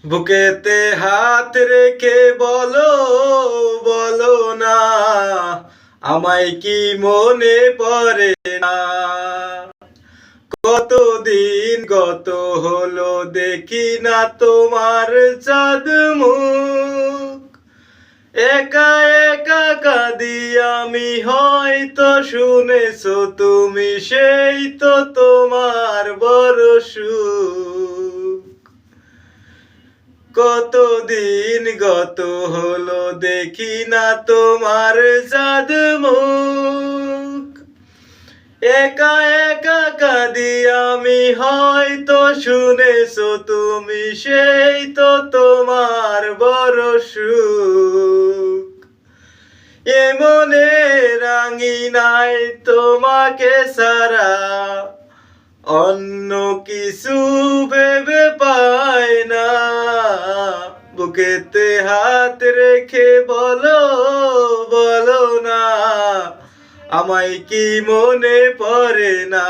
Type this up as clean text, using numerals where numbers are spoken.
বুকেতে হাত রেখে বলো বলো না, আমায় কি মনে পড়ে না? কতদিন গত হলো দেখি না তোমার চাঁদ মুখ। একা একা কাঁদি আমি, হয়তো শুনেছো তুমি, সেই তো তোমার বড় সুখ। কতদিন গত হলো দেখি না তোমার চাঁদ মুখ। একা একা কাঁদি আমি, হয়তো শুনেছো তুমি, সেই তো তোমার বড় সুখ। এ মনে রাঙিনাই তোমাকে ছাড়া অন্য কিছু ভেবে পায় না। বুকেতে হাত রেখে বলো বলো না, আমায় কি মনে পড়ে না?